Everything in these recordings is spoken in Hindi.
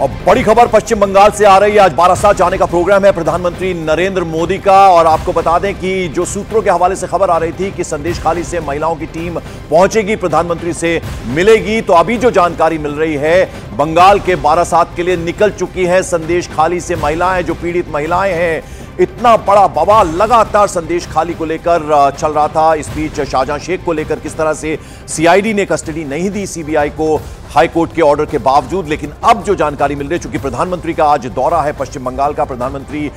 और बड़ी खबर पश्चिम बंगाल से आ रही है। आज बारासात जाने का प्रोग्राम है प्रधानमंत्री नरेंद्र मोदी का। और आपको बता दें कि जो सूत्रों के हवाले से खबर आ रही थी कि संदेशखाली से महिलाओं की टीम पहुंचेगी, प्रधानमंत्री से मिलेगी, तो अभी जो जानकारी मिल रही है बंगाल के बारासात के लिए निकल चुकी है संदेशखाली से महिलाएं। जो पीड़ित महिलाएं हैं, इतना बड़ा बवाल लगातार संदेशखाली को लेकर चल रहा था। इस बीच शाहजहां शेख को लेकर किस तरह से सीआईडी ने कस्टडी नहीं दी सीबीआई को हाईकोर्ट के ऑर्डर के बावजूद, लेकिन अब जो जानकारी मिल रही है, चूंकि प्रधानमंत्री का आज दौरा है पश्चिम बंगाल का, प्रधानमंत्री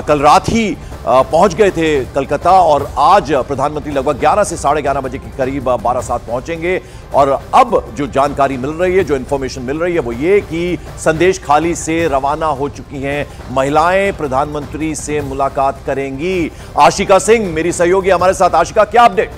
कल रात ही पहुंच गए थे कलकत्ता और आज प्रधानमंत्री लगभग 11 से 11:30 बजे के करीब बारासात पहुंचेंगे। और अब जो जानकारी मिल रही है, जो इंफॉर्मेशन मिल रही है, वो ये कि संदेशखाली से रवाना हो चुकी हैं महिलाएं, प्रधानमंत्री से मुलाकात करेंगी। आशिका सिंह मेरी सहयोगी हमारे साथ। आशिका, क्या अपडेट?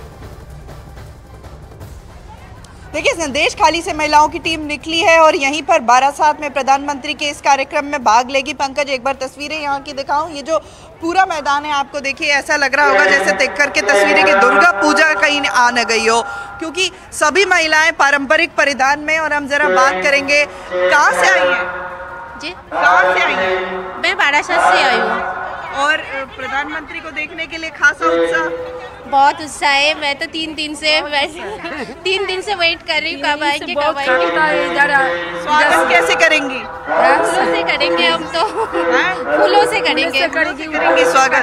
देखिए, संदेशखाली से महिलाओं की टीम निकली है और यहीं पर बारासात में प्रधानमंत्री के इस कार्यक्रम में भाग लेगी। पंकज, एक बार तस्वीरें यहाँ की दिखाऊं। ये जो पूरा मैदान है, आपको देखिए ऐसा लग रहा होगा जैसे देख करके तस्वीरें कि दुर्गा पूजा कहीं आ न गई हो, क्योंकि सभी महिलाएं पारंपरिक परिधान में। और हम जरा बात करेंगे, कहाँ से आई हैं जी? कहाँ से आई हैं? मैं बारासात से आई हूँ। और प्रधानमंत्री को देखने के लिए खासा उत्साह? बहुत उत्साह है। मैं तो 3 दिन से वेट कर रही हूँ कब आएंगे कब आएंगे। स्वागत कैसे करेंगी? फूलों से करेंगे हम तो। फूलों से करेंगे स्वागत।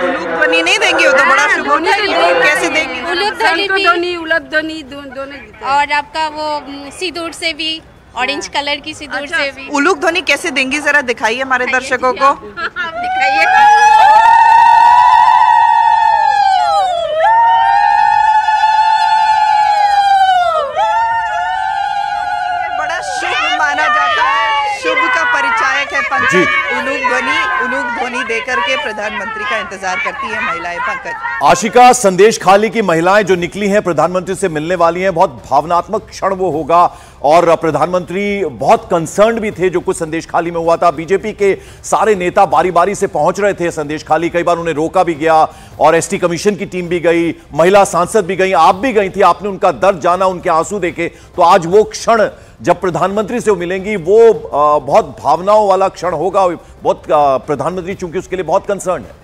उलूक ध्वनि नहीं देंगे? वो तो बड़ा शुभ होता है। कैसे देंगी? उलूक ध्वनि दोनों। और आपका वो सिंदूर से भी, ऑरेंज कलर की सिंदूर से भी। उलूक ध्वनि कैसे देंगी, जरा दिखाइए हमारे दर्शकों को। दिखाइए। बड़ा शुभ माना जाता है, शुभ का परिचायक है पंकज। उलूक ध्वनि देकर के प्रधानमंत्री का इंतजार करती है महिलाएं। पंकज, आशिका, संदेशखाली की महिलाएं जो निकली हैं प्रधानमंत्री से मिलने वाली हैं, बहुत भावनात्मक क्षण वो होगा। और प्रधानमंत्री बहुत कंसर्न्ड भी थे जो कुछ संदेशखाली में हुआ था। बीजेपी के सारे नेता बारी बारी से पहुंच रहे थे संदेशखाली, कई बार उन्हें रोका भी गया और एसटी कमीशन की टीम भी गई, महिला सांसद भी गई, आप भी गई थी, आपने उनका दर्द जाना, उनके आंसू देखे। तो आज वो क्षण जब प्रधानमंत्री से मिलेंगी, वो बहुत भावनाओं वाला क्षण होगा। बहुत प्रधानमंत्री चूंकि उसके लिए बहुत कंसर्न है।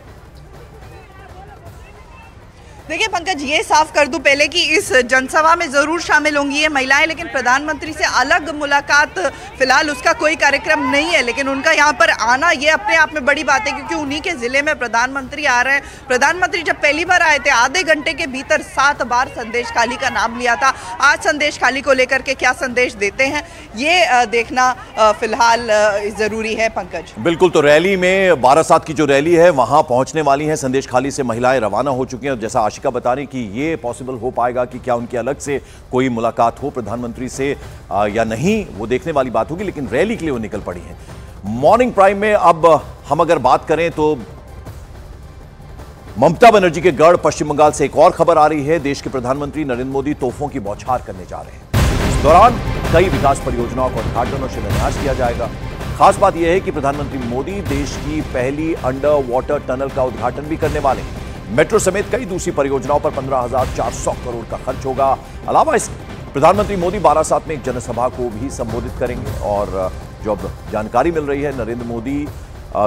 देखिए पंकज, ये साफ कर दूं पहले कि इस जनसभा में जरूर शामिल होंगी ये महिलाएं, लेकिन प्रधानमंत्री से अलग मुलाकात फिलहाल उसका कोई कार्यक्रम नहीं है। लेकिन उनका यहाँ पर आना ये अपने आप में बड़ी बात है, क्योंकि उन्हीं के जिले में प्रधानमंत्री आ रहे हैं। प्रधानमंत्री जब पहली बार आए थे, आधे घंटे के भीतर 7 बार संदेशखाली का नाम लिया था। आज संदेशखाली को लेकर के क्या संदेश देते हैं, ये देखना फिलहाल जरूरी है। पंकज, बिल्कुल, तो रैली में बारासात की जो रैली है वहां पहुंचने वाली है। संदेशखाली से महिलाएं रवाना हो चुकी हैं। जैसा का बता रही कि ये पॉसिबल हो पाएगा कि क्या उनकी अलग से कोई मुलाकात हो प्रधानमंत्री से या नहीं, वो देखने वाली बात होगी। लेकिन रैली के लिए वो निकल पड़ी हैं। मॉर्निंग प्राइम में अब हम अगर बात करें तो ममता बनर्जी के गढ़ पश्चिम बंगाल से एक और खबर आ रही है। देश के प्रधानमंत्री नरेंद्र मोदी तोहफों की बौछार करने जा रहे हैं। इस दौरान कई विकास परियोजनाओं का उद्घाटन और शिलान्यास किया जाएगा। खास बात यह है कि प्रधानमंत्री मोदी देश की पहली अंडर वाटर टनल का उद्घाटन भी करने वाले हैं। मेट्रो समेत कई दूसरी परियोजनाओं पर 15,400 करोड़ का खर्च होगा। अलावा इसके प्रधानमंत्री मोदी बारासात में एक जनसभा को भी संबोधित करेंगे। और जो अब जानकारी मिल रही है, नरेंद्र मोदी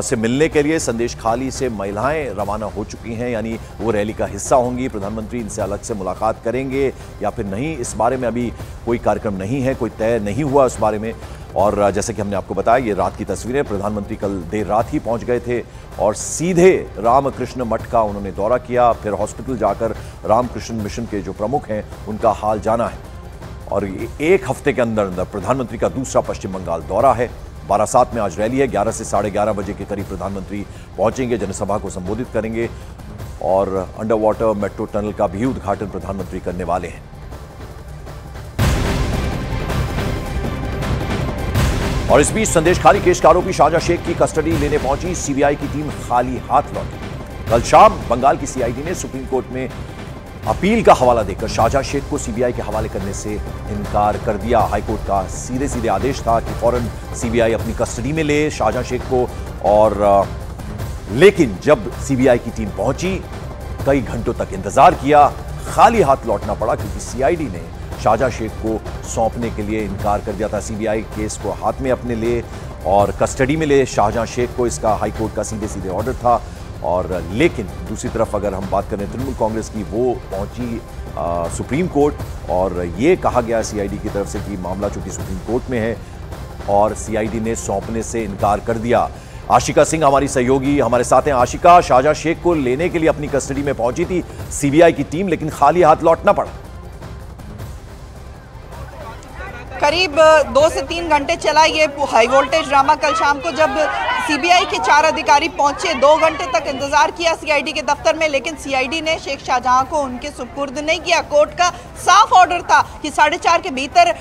से मिलने के लिए संदेशखाली से महिलाएं रवाना हो चुकी हैं, यानी वो रैली का हिस्सा होंगी। प्रधानमंत्री इनसे अलग से मुलाकात करेंगे या फिर नहीं, इस बारे में अभी कोई कार्यक्रम नहीं है, कोई तय नहीं हुआ उस बारे में। और जैसे कि हमने आपको बताया, ये रात की तस्वीरें, प्रधानमंत्री कल देर रात ही पहुंच गए थे और सीधे रामकृष्ण मठ का उन्होंने दौरा किया। फिर हॉस्पिटल जाकर रामकृष्ण मिशन के जो प्रमुख हैं उनका हाल जाना है। और एक हफ्ते के अंदर अंदर प्रधानमंत्री का दूसरा पश्चिम बंगाल दौरा है। बारासात में आज रैली है। 11 से 11:30 बजे के करीब प्रधानमंत्री पहुंचेंगे, जनसभा को संबोधित करेंगे और अंडर वाटर मेट्रो टनल का भी उद्घाटन प्रधानमंत्री करने वाले हैं। और इस बीच संदेशखाली केस के आरोपी शाहजहां शेख की कस्टडी लेने पहुंची सीबीआई की टीम खाली हाथ लौटी। कल शाम बंगाल की सीआईडी ने सुप्रीम कोर्ट में अपील का हवाला देकर शाहजहां शेख को सीबीआई के हवाले करने से इनकार कर दिया। हाईकोर्ट का सीधे सीधे आदेश था कि फौरन सीबीआई अपनी कस्टडी में ले शाहजहां शेख को। और लेकिन जब सीबीआई की टीम पहुंची, कई घंटों तक इंतजार किया, खाली हाथ लौटना पड़ा, क्योंकि सीआईडी ने शाहजहां शेख को सौंपने के लिए इनकार कर दिया था। सीबीआई केस को हाथ में अपने लिए और कस्टडी में ले शाहजहां शेख को, इसका हाईकोर्ट का सीधे सीधे ऑर्डर था। और लेकिन दूसरी तरफ अगर हम बात करें तृणमूल कांग्रेस की, वो पहुंची सुप्रीम कोर्ट और ये कहा गया सीआईडी की तरफ से कि मामला चूंकि सुप्रीम कोर्ट में है और सीआईडी ने सौंपने से इनकार कर दिया। आशिका सिंह हमारी सहयोगी हमारे साथ हैं। आशिका, शाहजहां शेख को लेने के लिए अपनी कस्टडी में पहुंची थी सीबीआई की टीम, लेकिन खाली हाथ लौटना पड़ा। करीब 2 से 3 घंटे चला ये हाई वोल्टेज ड्रामा। कल शाम को जब सीबीआई के 4 अधिकारी पहुंचे, 2 घंटे तक इंतजार किया सीआईडी के दफ्तर में, लेकिन सीआईडी ने शेख शाहजहां को उनके सुपुर्द नहीं किया। कोर्ट का साफ ऑर्डर था कि 4:30 के भीतर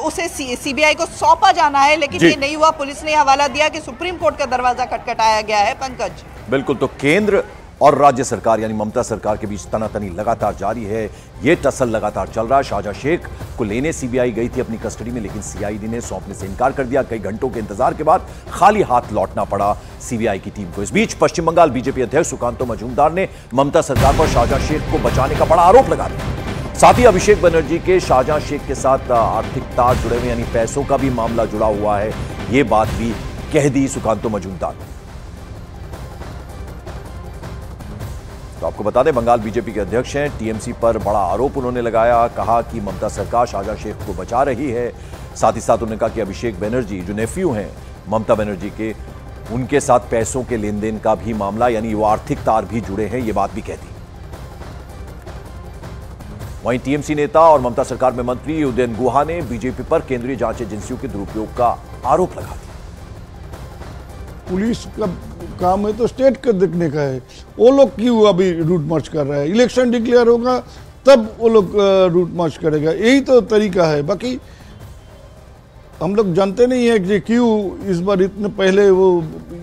उसे सीबीआई को सौंपा जाना है, लेकिन ये नहीं हुआ। पुलिस ने हवाला दिया कि सुप्रीम कोर्ट का दरवाजा खटखटाया गया है। पंकज, बिल्कुल, तो केंद्र और राज्य सरकार यानी ममता सरकार के बीच तनातनी लगातार जारी है। ये टसल लगातार चल रहा है। शाहजहां शेख को लेने सीबीआई गई थी अपनी कस्टडी में, लेकिन सीआईडी ने सौंपने से इनकार कर दिया। कई घंटों के इंतजार के बाद खाली हाथ लौटना पड़ा सीबीआई की टीम को। इस बीच पश्चिम बंगाल बीजेपी अध्यक्ष सुकांतो मजूमदार ने ममता सरकार पर शाहजहां शेख को बचाने का बड़ा आरोप लगा दिया। साथ ही अभिषेक बनर्जी के शाहजहां शेख के साथ आर्थिक तार जुड़े हुए यानी पैसों का भी मामला जुड़ा हुआ है, ये बात भी कह दी सुकांतो मजूमदार ने। तो आपको बता दें, बंगाल बीजेपी के अध्यक्ष हैं, टीएमसी पर बड़ा आरोप उन्होंने लगाया। कहा कि ममता सरकार शाहजहां शेख को बचा रही है। साथ ही साथ उन्होंने कहा कि अभिषेक बनर्जी जो नेफ्यू हैं ममता बनर्जी के, उनके साथ पैसों के लेन देन का भी मामला यानी वो आर्थिक तार भी जुड़े हैं, ये बात भी कह दी। वहीं टीएमसी नेता और ममता सरकार में मंत्री उदयन गुहा ने बीजेपी पर केंद्रीय जांच एजेंसियों के दुरुपयोग का आरोप लगा दिया। पुलिस का काम है तो स्टेट का देखने का है, वो लोग क्यों अभी रूट मार्च कर रहा है? इलेक्शन डिक्लेयर होगा तब वो लोग रूट मार्च करेगा, यही तो तरीका है। बाकी हम लोग जानते नहीं है कि क्यों इस बार इतने पहले वो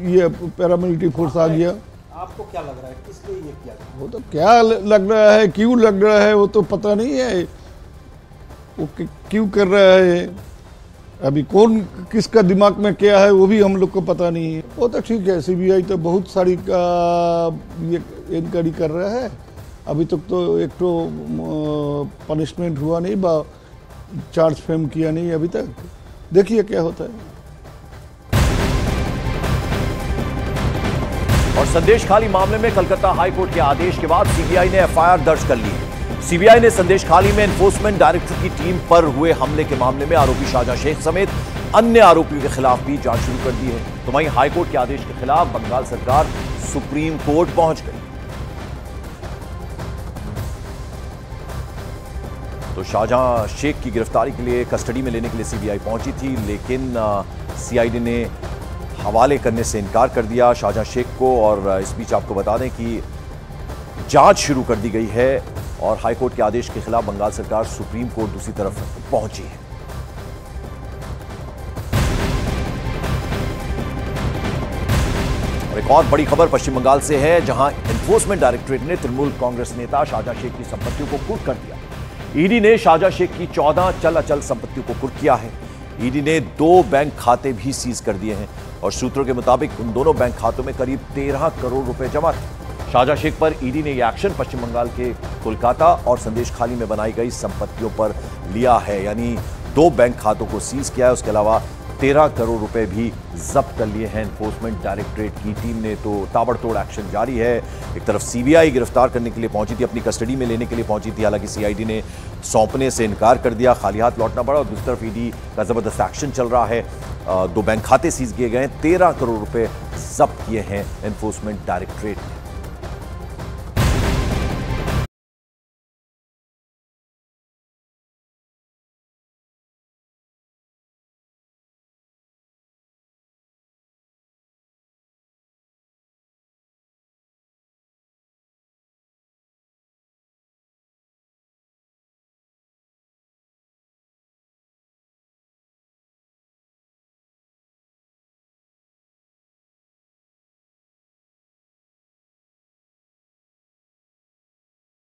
ये पैरामिलिट्री फोर्स आ गया। आपको क्या लग रहा है किस लिए ये किया? वो तो क्या लग रहा है, क्यों लग रहा है, वो तो पता नहीं है वो क्यों कर रहा है। अभी कौन किसका दिमाग में क्या है वो भी हम लोग को पता नहीं है। वो तो ठीक है, सीबीआई तो बहुत सारी ये इंक्वायरी कर रहा है। अभी तक तो एक तो पनिशमेंट हुआ नहीं, चार्ज फ्रेम किया नहीं अभी तक। देखिए क्या होता है। और संदेश खाली मामले में कलकत्ता हाईकोर्ट के आदेश के बाद सीबीआई ने एफआईआर दर्ज कर ली है। सीबीआई ने संदेश खाली में एनफोर्समेंट डायरेक्टरेट की टीम पर हुए हमले के मामले में आरोपी शाहजहां शेख समेत अन्य आरोपियों के खिलाफ भी जांच शुरू कर दी है। तो वहीं हाईकोर्ट के आदेश के खिलाफ बंगाल सरकार सुप्रीम कोर्ट पहुंच गई। तो शाहजहां शेख की गिरफ्तारी के लिए कस्टडी में लेने के लिए सीबीआई पहुंची थी, लेकिन सीआईडी ने हवाले करने से इनकार कर दिया शाहजहां शेख को। और इस बीच आपको बता दें कि जांच शुरू कर दी गई है और हाईकोर्ट के आदेश के खिलाफ बंगाल सरकार सुप्रीम कोर्ट दूसरी तरफ पहुंची है। और एक और बड़ी खबर पश्चिम बंगाल से है, जहां एनफोर्समेंट डायरेक्टरेट ने तृणमूल कांग्रेस नेता शाहजहां शेख की संपत्तियों को कुर्क कर दिया। ईडी ने शाहजहां शेख की 14 चल अचल संपत्तियों को कुर्क किया है। ईडी ने 2 बैंक खाते भी सीज कर दिए हैं और सूत्रों के मुताबिक उन दोनों बैंक खातों में करीब 13 करोड़ रुपए जमा थे। शाहजहां शेख पर ईडी ने यह एक्शन पश्चिम बंगाल के कोलकाता और संदेश खाली में बनाई गई संपत्तियों पर लिया है, यानी 2 बैंक खातों को सीज किया है। उसके अलावा 13 करोड़ रुपए भी जब्त कर लिए हैं एनफोर्समेंट डायरेक्टरेट की टीम ने। तो ताबड़तोड़ एक्शन जारी है। एक तरफ सीबीआई गिरफ्तार करने के लिए पहुंची थी, अपनी कस्टडी में लेने के लिए पहुंची थी, हालांकि सीआईडी ने सौंपने से इनकार कर दिया, खाली हाथ लौटना पड़ा। और दूसरी तरफ ईडी का जबरदस्त एक्शन चल रहा है, 2 बैंक खाते सीज किए गए, 13 करोड़ रुपए जब्त किए हैं एनफोर्समेंट डायरेक्टरेट ने।